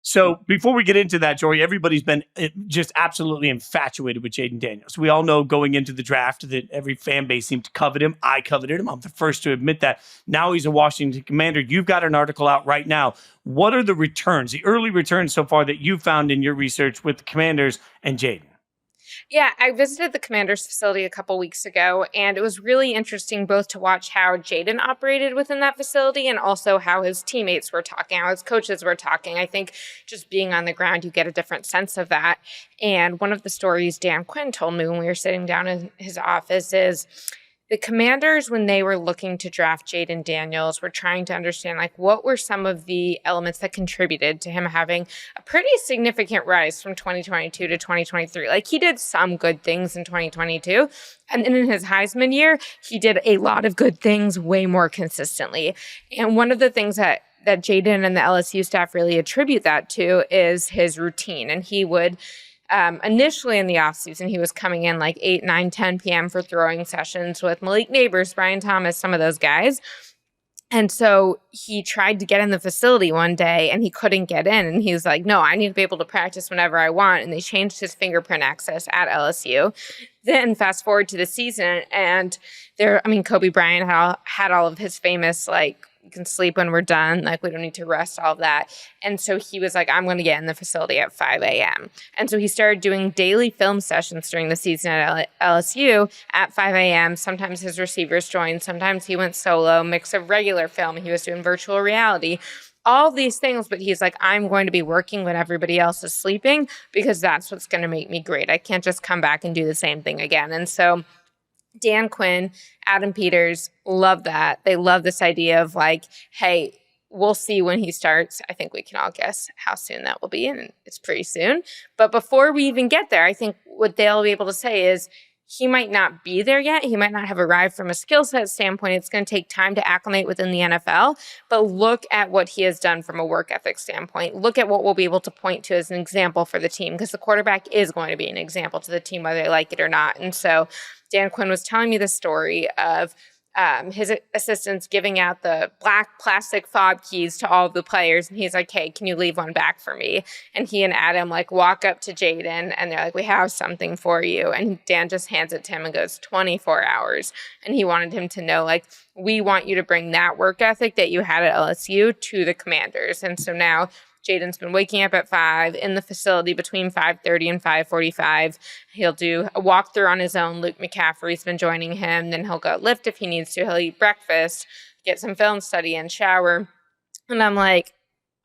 So before we get into that, Jori, everybody's been just absolutely infatuated with Jayden Daniels. We all know going into the draft that every fan base seemed to covet him. I coveted him. I'm the first to admit that. Now he's a Washington Commander. You've got an article out right now. What are the returns, the early returns so far that you found in your research with the Commanders and Jayden? Yeah, I visited the Commanders facility a couple weeks ago, and it was really interesting both to watch how Jayden operated within that facility and also how his teammates were talking, how his coaches were talking. I think just being on the ground, you get a different sense of that. And one of the stories Dan Quinn told me when we were sitting down in his office is the Commanders, when they were looking to draft Jayden Daniels, were trying to understand, like, what were some of the elements that contributed to him having a pretty significant rise from 2022 to 2023. Like, he did some good things in 2022, and then in his Heisman year, he did a lot of good things way more consistently. And one of the things that Jayden and the LSU staff really attribute that to is his routine. And he would initially in the offseason, he was coming in like 8, 9, 10 p.m. for throwing sessions with Malik Neighbors, Brian Thomas, some of those guys. And so he tried to get in the facility one day and he couldn't get in. And he was like, no, I need to be able to practice whenever I want. And they changed his fingerprint access at LSU. Then fast forward to the season and Kobe Bryant had all of his famous, like, you can sleep when we're done. Like, we don't need to rest, all of that. And so he was like, I'm going to get in the facility at 5 a.m. And so he started doing daily film sessions during the season at LSU at 5 a.m. Sometimes his receivers joined. Sometimes he went solo, mix of regular film. He was doing virtual reality, all these things. But he's like, I'm going to be working when everybody else is sleeping because that's what's going to make me great. I can't just come back and do the same thing again. And so Dan Quinn, Adam Peters love that. They love this idea of like, hey, we'll see when he starts. I think we can all guess how soon that will be, and it's pretty soon. But before we even get there, I think what they'll be able to say is he might not be there yet. He might not have arrived from a skill set standpoint. It's going to take time to acclimate within the NFL. But look at what he has done from a work ethic standpoint. Look at what we'll be able to point to as an example for the team, because the quarterback is going to be an example to the team whether they like it or not. And so Dan Quinn was telling me the story of his assistants giving out the black plastic fob keys to all of the players. And he's like, hey, can you leave one back for me? And he and Adam like walk up to Jayden and they're like, we have something for you. And Dan just hands it to him and goes, 24 hours. And he wanted him to know, like, we want you to bring that work ethic that you had at LSU to the Commanders. And so now Jayden's been waking up at 5 in the facility between 5:30 and 5:45. He'll do a walkthrough on his own. Luke McCaffrey's been joining him. Then he'll go lift if he needs to. He'll eat breakfast, get some film study, and shower. And I'm like,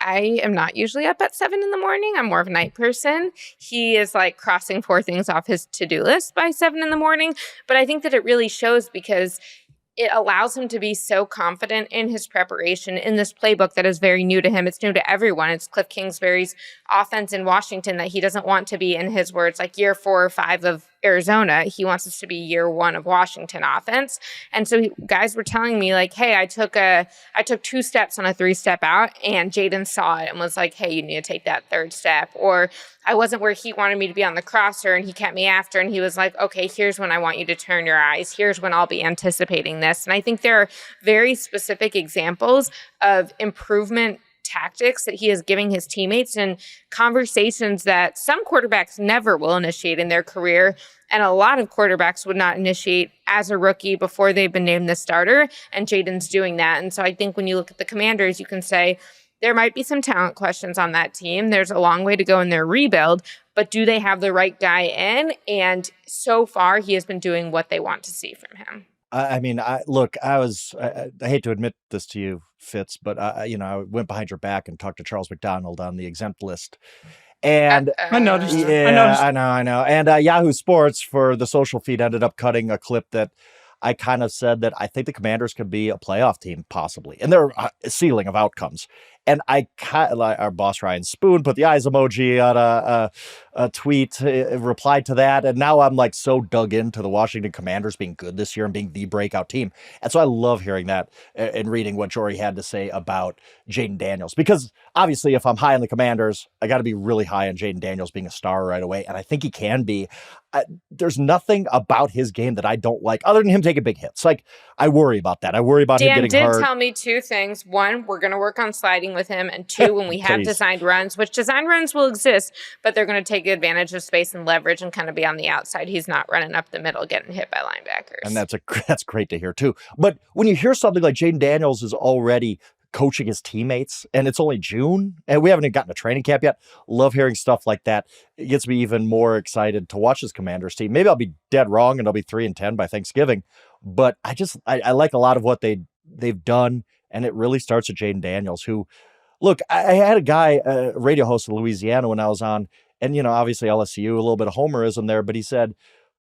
I am not usually up at 7 in the morning. I'm more of a night person. He is like crossing 4 things off his to-do list by 7 in the morning. But I think that it really shows because it allows him to be so confident in his preparation in this playbook that is very new to him. It's new to everyone. It's Cliff Kingsbury's offense in Washington that he doesn't want to be, in his words, like year 4 or 5 of Arizona. He wants us to be year 1 of Washington offense. And so guys were telling me like, hey, I took 2 steps on a 3-step out, and Jayden saw it and was like, hey, you need to take that 3rd step. Or I wasn't where he wanted me to be on the crosser, and he kept me after, and he was like, okay, here's when I want you to turn your eyes. Here's when I'll be anticipating this. And I think there are very specific examples of improvement tactics that he is giving his teammates and conversations that some quarterbacks never will initiate in their career. And a lot of quarterbacks would not initiate as a rookie before they've been named the starter. And Jayden's doing that. And so I think when you look at the Commanders, you can say there might be some talent questions on that team. There's a long way to go in their rebuild, but do they have the right guy in? And so far, he has been doing what they want to see from him. I hate to admit this to you, Fitz, but I went behind your back and talked to Charles McDonald on the exempt list. And I noticed. Yeah, I know. And Yahoo Sports for the social feed ended up cutting a clip that I kind of said that I think the Commanders could be a playoff team possibly, and their ceiling of outcomes. And our boss Ryan Spoon put the eyes emoji on a tweet, replied to that. And now I'm like so dug into the Washington Commanders being good this year and being the breakout team. And so I love hearing that and reading what Jori had to say about Jayden Daniels, because obviously if I'm high on the Commanders, I got to be really high on Jayden Daniels being a star right away. And I think he can be. There's nothing about his game that I don't like other than him taking big hits. Like, I worry about that. I worry about him getting hurt. Dan did tell me 2 things. One, we're going to work on sliding working with him, and 2, when we have designed runs, which designed runs will exist, but they're going to take advantage of space and leverage and kind of be on the outside. He's not running up the middle, getting hit by linebackers. And that's great to hear too. But when you hear something like Jayden Daniels is already coaching his teammates, and it's only June, and we haven't even gotten a training camp yet. Love hearing stuff like that. It gets me even more excited to watch this Commanders team. Maybe I'll be dead wrong and I'll be 3-10 by Thanksgiving, but I like a lot of what they've done, and it really starts with Jayden Daniels, who, look, I had a guy, a radio host in Louisiana when I was on, and obviously LSU, a little bit of homerism there, but he said,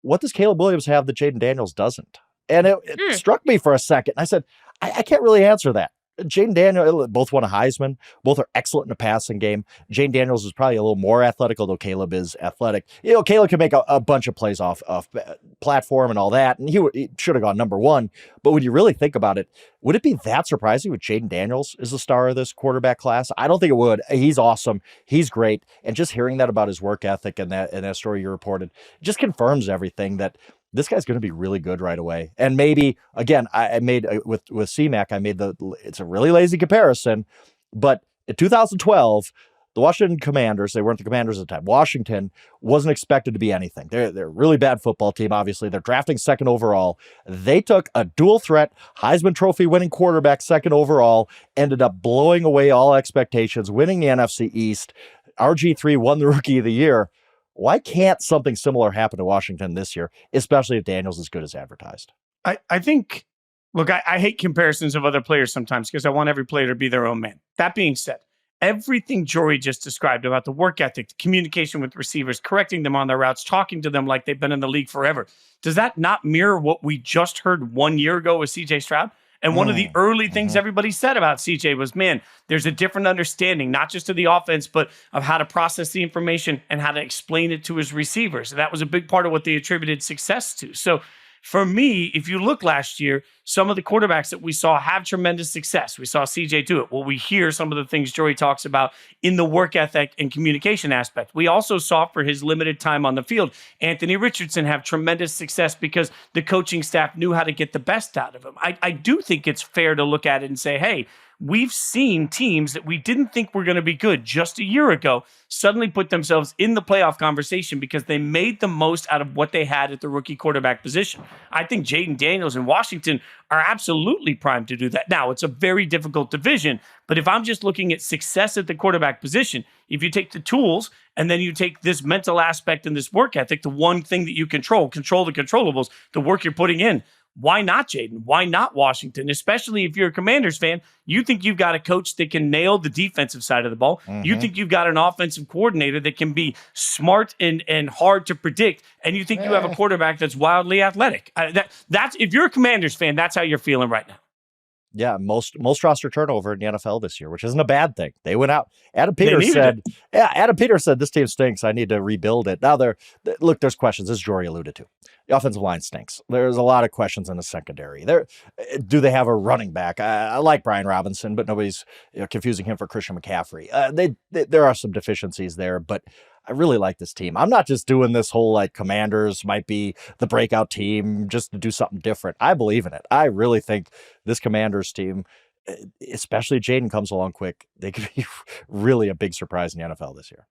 what does Caleb Williams have that Jayden Daniels doesn't? And it struck me for a second. I said, I can't really answer that. Jayden Daniels both won a Heisman. Both are excellent in the passing game. Jayden Daniels is probably a little more athletic, although Caleb is athletic. Caleb can make a bunch of plays off platform and all that, and he should have gone number 1. But when you really think about it, would it be that surprising if Jayden Daniels is the star of this quarterback class? I don't think it would. He's awesome. He's great. And just hearing that about his work ethic and that story you reported just confirms everything that this guy's going to be really good right away. And maybe, again, I made with CMAC, it's a really lazy comparison, but in 2012, the Washington Commanders, they weren't the Commanders at the time. Washington wasn't expected to be anything. They're a really bad football team, obviously. They're drafting 2nd overall. They took a dual threat, Heisman Trophy winning quarterback 2nd overall, ended up blowing away all expectations, winning the NFC East. RG3 won the Rookie of the Year. Why can't something similar happen to Washington this year, especially if Daniels is as good as advertised? I think, look, I hate comparisons of other players sometimes because I want every player to be their own man. That being said, everything Jori just described about the work ethic, the communication with receivers, correcting them on their routes, talking to them like they've been in the league forever, does that not mirror what we just heard 1 year ago with C.J. Stroud? And one of the early things everybody said about CJ was, man, there's a different understanding, not just of the offense, but of how to process the information and how to explain it to his receivers. And that was a big part of what they attributed success to. So for me, if you look last year, some of the quarterbacks that we saw have tremendous success. We saw CJ do it. Well, we hear some of the things Jori talks about in the work ethic and communication aspect. We also saw, for his limited time on the field, Anthony Richardson have tremendous success because the coaching staff knew how to get the best out of him. I do think it's fair to look at it and say, hey, we've seen teams that we didn't think were going to be good just a year ago suddenly put themselves in the playoff conversation because they made the most out of what they had at the rookie quarterback position. I think Jayden Daniels and Washington are absolutely primed to do that. Now, it's a very difficult division, but if I'm just looking at success at the quarterback position, if you take the tools and then you take this mental aspect and this work ethic, the one thing that you control the controllables, the work you're putting in, why not Jayden? Why not Washington? Especially if you're a Commanders fan, you think you've got a coach that can nail the defensive side of the ball. You think you've got an offensive coordinator that can be smart and hard to predict. And you think you have a quarterback that's wildly athletic. That's if you're a Commanders fan, that's how you're feeling right now. Yeah, most roster turnover in the NFL this year, which isn't a bad thing. They went out. Adam Peters said this team stinks. I need to rebuild it. Now look, there's questions, as Jori alluded to. The offensive line stinks. There's a lot of questions in the secondary. Do they have a running back? I like Brian Robinson, but nobody's confusing him for Christian McCaffrey. There are some deficiencies there, but I really like this team. I'm not just doing this whole Commanders might be the breakout team just to do something different. I believe in it. I really think this Commanders team, especially if Jayden comes along quick, they could be really a big surprise in the NFL this year.